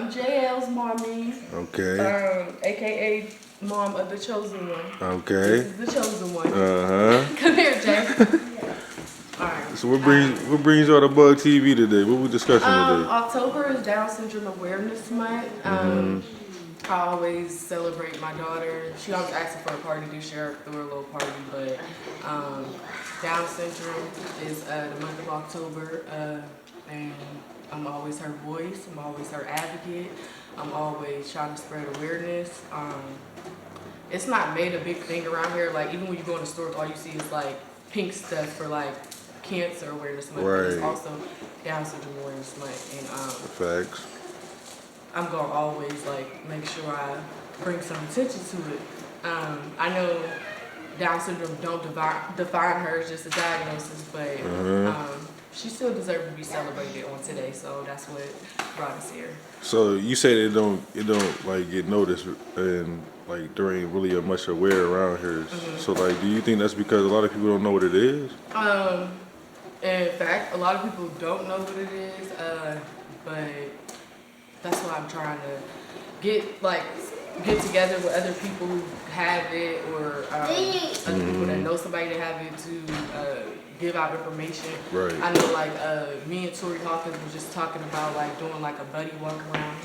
I'm JL's mommy. Okay. AKA mom of the chosen one. Okay. This is the chosen one. Uh-huh. Come here, Jay. Alright. So what brings y'all to Bug TV today? What we discussing today? October is Down Syndrome Awareness Month. I always celebrate my daughter. She always asks for a party this year, throw a little party, but Down syndrome is the month of October, and I'm always her voice. I'm always her advocate. I'm always trying to spread awareness. It's not made a big thing around here. Like even when you go in the stores, all you see is like pink stuff for like Cancer Awareness Month. Right. But it's also Down Syndrome Awareness Month, and facts. I'm gonna always like make sure I bring some attention to it. I know Down syndrome don't define her as just a diagnosis, but she still deserves to be celebrated on today. So that's what brought us here. So you say it don't like get noticed and like there ain't really much aware around here. So like, do you think that's because a lot of people don't know what it is? In fact, a lot of people don't know what it is, but that's why I'm trying to get together with other people who have it, or other people that know somebody that have it to give out information. Right. I know like me and Tori Hawkins were just talking about like doing like a buddy walk around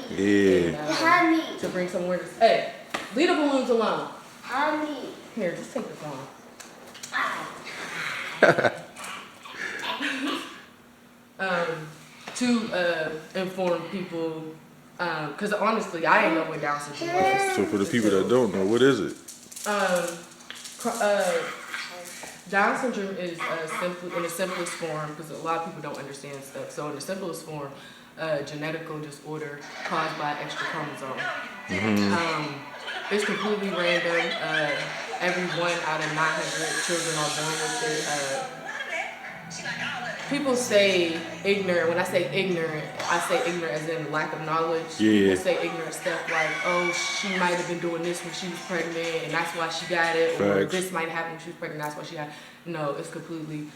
here. Yeah. And, to bring some awareness. Hey, leave the balloons alone. Here, just take the phone. To inform people, because honestly, I didn't know what Down syndrome was. So for the people that don't know, what is it? Down syndrome is in the simplest form, because a lot of people don't understand stuff. So in the simplest form, genetical disorder caused by extra chromosome. It's completely random. Every 1 out of 900 children are born with it. People say ignorant. When I say ignorant, I say ignorant as in lack of knowledge. Yeah. People say ignorant stuff like, oh, she might have been doing this when she was pregnant and that's why she got it. Or this might happen when she was pregnant, that's why she got it. No, it's completely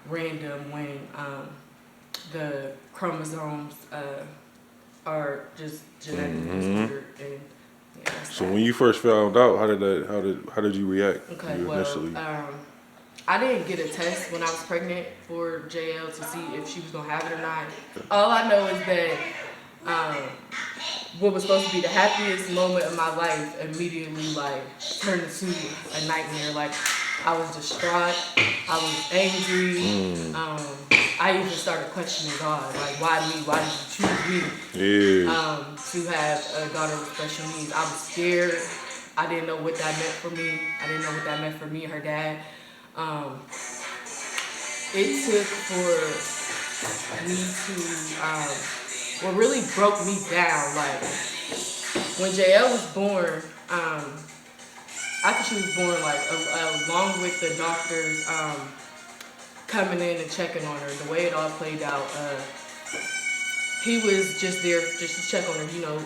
random when the chromosomes are just genetically disordered. And, yeah, so when you first found out, how did you react? Okay, initially? I didn't get a test when I was pregnant for JL to see if she was gonna have it or not. All I know is that what was supposed to be the happiest moment of my life immediately like turned into a nightmare. Like I was distraught, I was angry. I even started questioning God, like why me? Why did you choose me? To have a daughter with special needs. I was scared. I didn't know what that meant for me. I didn't know what that meant for me and her dad. It took for me to, what really broke me down, like, when JL was born, after she was born, like, along with the doctors coming in and checking on her, the way it all played out, he was just there just to check on her, you know,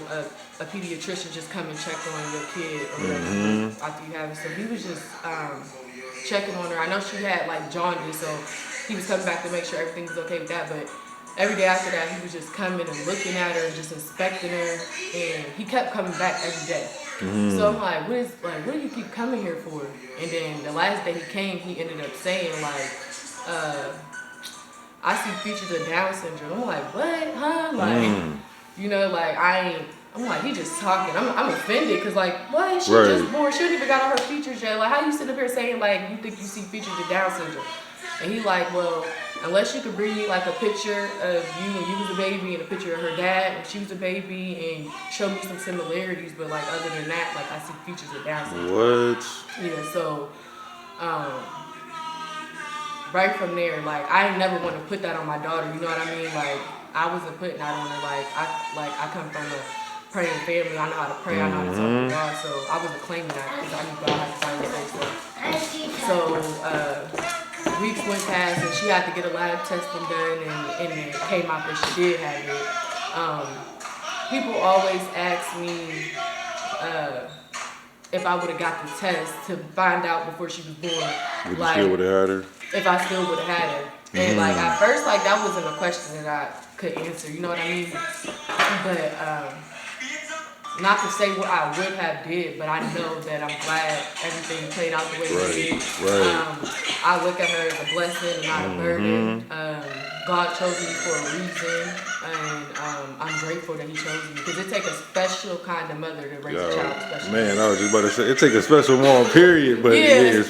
a pediatrician just come and check on your kid or whatever after you have it. So he was just checking on her. I know she had like jaundice, so he was coming back to make sure everything was okay with that. But every day after that, he was just coming and looking at her and just inspecting her, and he kept coming back every day. So I'm like, what do you keep coming here for? And then the last day he came, he ended up saying like, I see features of Down syndrome. I'm like, what? Huh? Like, you know, like I'm like, he just talking. I'm offended because like, what? She just born. She didn't even got all her features yet. Like, how you sitting up here saying like you think you see features of Down syndrome? And he like, well, unless you could bring me like a picture of you when you was a baby and a picture of her dad when she was a baby and show me some similarities, but like other than that, like I see features of Down syndrome. What? Yeah. So, right from there, like I never want to put that on my daughter. You know what I mean? Like I wasn't putting that on her. Like I come from a praying family. I know how to pray. I know how to talk to God. So I wasn't claiming that because I knew God had to find a place. So weeks went past and she had to get a lab testing done, and it came out that she did have it. People always ask me if I would have got the test to find out before she was born. Would you still would have had her? If I still would have had her. And like at first, like that wasn't a question that could answer. You know what I mean? But not to say what I would have did, but I know that I'm glad everything played out the way it did. I look at her as a blessing, not a burden. God chose me for a reason, and I'm grateful that He chose me because it takes a special kind of mother to raise a child. Special. Man, I was just about to say it takes a special mom, period. But yeah,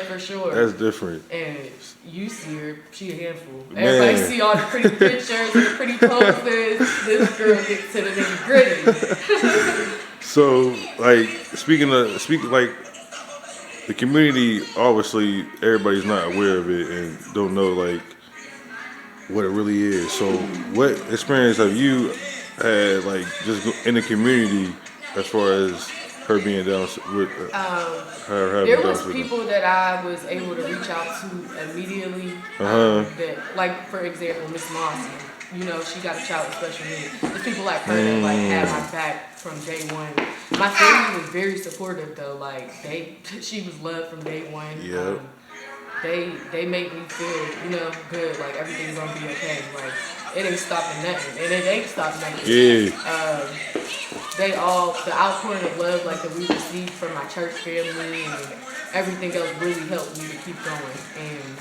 for sure. That's different. And you see her, she a handful. Everybody see all the pretty pictures and the pretty poses. This girl gets to the nitty gritty. So, like, speaking like the community, obviously everybody's not aware of it and don't know like what it really is. So, what experience have you had, like, just in the community as far as her being down with her having there down was syndrome? people that I was able to reach out to immediately. That, like, for example, Miss Mossy. You know, she got a child with special needs. There's people like her that like had my back from day one. My family was very supportive though. Like she was loved from day one. Yep. They made me feel, you know, good. Like everything's gonna be okay. Like it ain't stopping nothing, and it ain't stopping nothing. Yeah. The outpouring of love like that we received from my church family and everything else really helped me to keep going and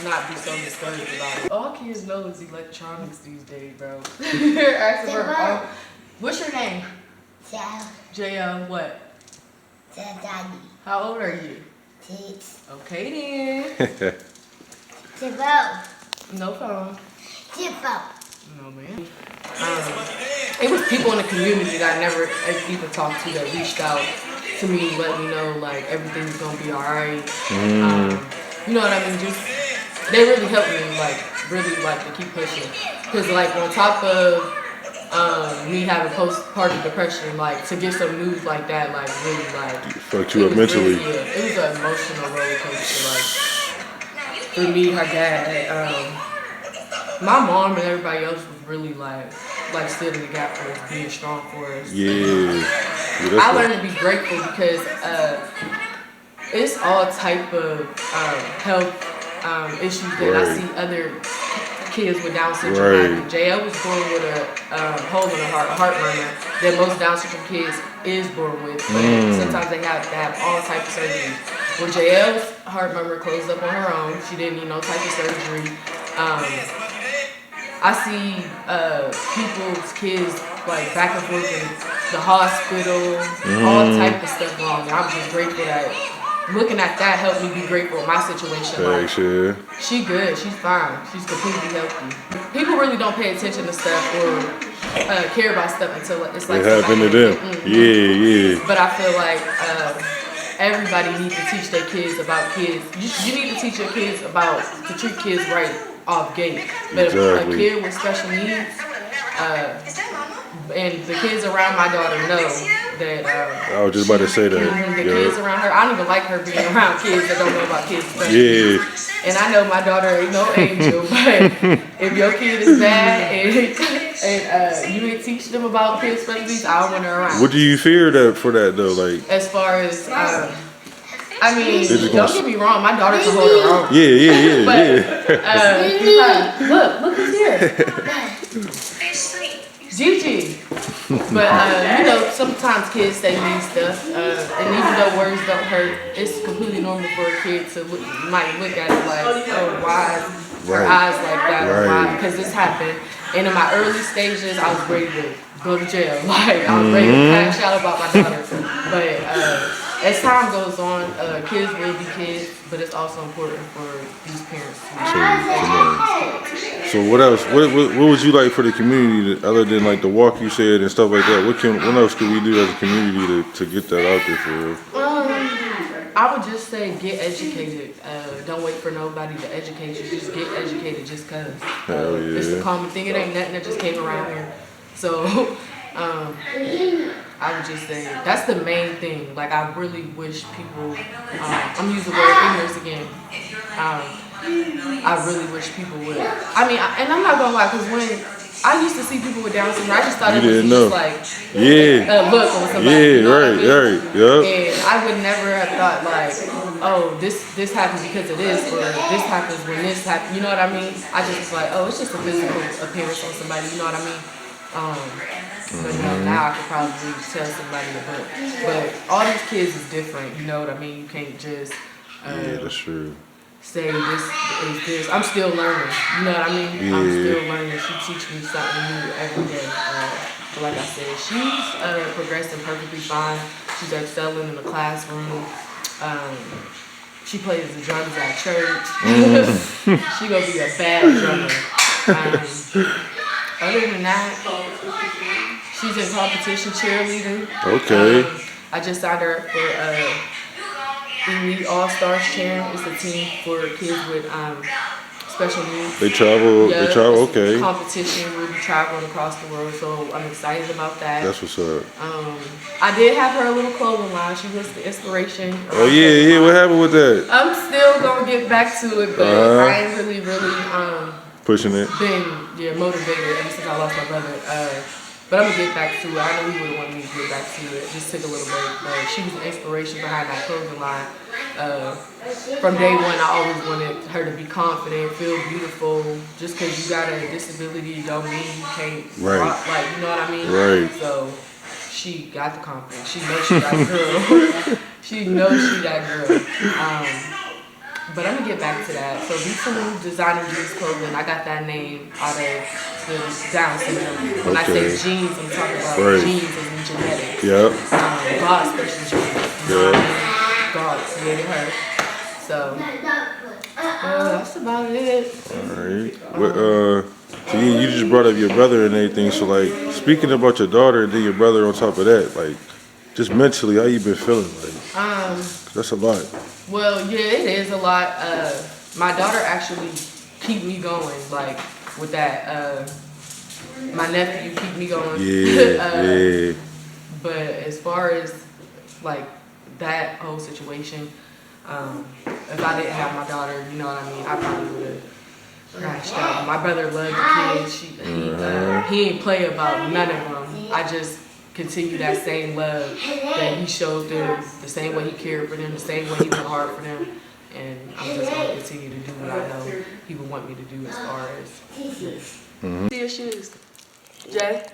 not be so discouraged about it. All kids know is electronics these days, bro. They're asking for what's your name? JL what? Daddy. How old are you? 6. Okay then. No phone. No man. It was people in the community that I never even talked to that reached out to me, let me know like everything's gonna be alright. You know what I mean? Just they really helped me, like really like to keep pushing. Cause like on top of me having postpartum depression, like to get some news like that, like really like fucked you up mentally. Really, it was an emotional roller coaster. Like for me, her dad, my mom and everybody else was really like stood in the gap for us, being strong for us. I learned to be grateful because it's all type of health issues that I see other kids with Down syndrome having. JL was born with a hole in the heart, a heart murmur that most Down syndrome kids is born with. But sometimes they have to have all types of surgeries. When JL's heart murmur closed up on her own, she didn't need no type of surgery. I see people's kids like back and forth in the hospital, all type of stuff wrong. And I'm just grateful that looking at that helped me be grateful in my situation. Like, she good, she's fine, she's completely healthy. People really don't pay attention to stuff or care about stuff until it's like it happened to them. But I feel like everybody needs to teach their kids about kids. You need to teach your kids to treat kids right off gate. But a kid with special needs, and the kids around my daughter know that. I was just about to say that. The kids around her, I don't even like her being around kids that don't know about kids. And I know my daughter ain't no angel, but if your kid is bad and you didn't teach them about kids' special needs, I don't want her around. What do you fear for that though? Like as far as I mean, don't get me wrong, my daughter can hold her own. But look who's here. Gigi. But you know, sometimes kids say mean stuff, and even though words don't hurt, it's completely normal for a kid to might look at it like, oh, why her eyes like that, or why? Because this happened. And in my early stages, I was ready to go to jail. Like I was ready to crash out about my daughter. But as time goes on, kids will be kids, but it's also important for these parents to So what else? What would you like for the community other than like the walk you said and stuff like that? What else can we do as a community to get that out there for real? I would just say get educated. Don't wait for nobody to educate you. Just get educated just because. It's a common thing. It ain't nothing that just came around here. So I would just say that's the main thing. Like I really wish people, I'm using the word ignorance again. I really wish people would. I mean, and I'm not gonna lie, because when I used to see people with Down syndrome. I just thought You it was didn't just know. like Yeah. a look on somebody. Yeah, you know what I right, mean? right. Yup. And I would never have thought like, oh, this happens because of this, or this happens when this happens. You know what I mean? I just was like, oh, it's just a physical appearance on somebody. You know what I mean? But you know, now I could probably tell somebody a book. But all these kids is different. You know what I mean? You can't just Yeah, that's true. say this is this. I'm still learning. You know what I mean? Yeah. I'm still learning. She teaches me something new every day. But like I said, she's progressing perfectly fine. She's excelling in the classroom. She plays the drums at church. She gonna be a bad drummer. Other than that, she's in competition cheerleading. Okay. I just signed her up for Elite All Stars Cheer. It's a team for kids with special needs. They travel. Yeah, They travel. it's a Okay. competition. We'll be traveling across the world, so I'm excited about that. That's what's up. I did have her a little clothing line. She was the inspiration. Oh yeah, yeah. What happened with that? I'm still gonna get back to it, but I ain't really Pushing it. been motivated ever since I lost my brother. But I'm gonna get back to it. I know he would have wanted me to get back to it. Just took a little break. But she was the inspiration behind that clothing line. From day one, I always wanted her to be confident, feel beautiful. Just because you got a disability don't mean you can't rock, like, you know what I mean? Right. So she got the confidence. She knows she that girl. She knows she that girl. But I'm gonna get back to that. So Beautiful Designer Jeans Clothing, I got that name out of the Down syndrome. When I say jeans, I'm talking about jeans as in genetics. Yep. God special jeans. God created her. So that's about it. Alright. So you just brought up your brother and everything. So like, speaking about your daughter and then your brother on top of that, like, just mentally, how you been feeling? Like, that's a lot. Well, yeah, it is a lot. My daughter actually keep me going, like with that. My nephew keep me going. Yeah. But as far as like that whole situation, if I didn't have my daughter, you know what I mean, I probably would have crashed out. My brother loved the kids. He ain't play about none of them. I just continue that same love that he showed them, the same way he cared for them, the same way he went hard for them. And I'm just going to continue to do what I know he would want me to do as far as this. See your shoes. Jay,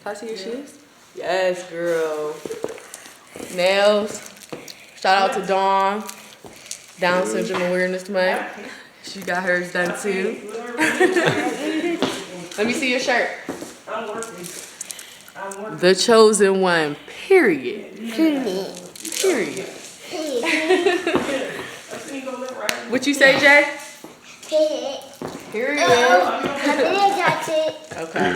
can I see your shoes? Yes, girl. Nails. Shout out to Dawn. Down Syndrome Awareness Month. She got hers done too. Let me see your shirt. I'm working. The chosen one, period. Period. Period. Period. What you say, Jay? Period. Period. I didn't touch it. Okay.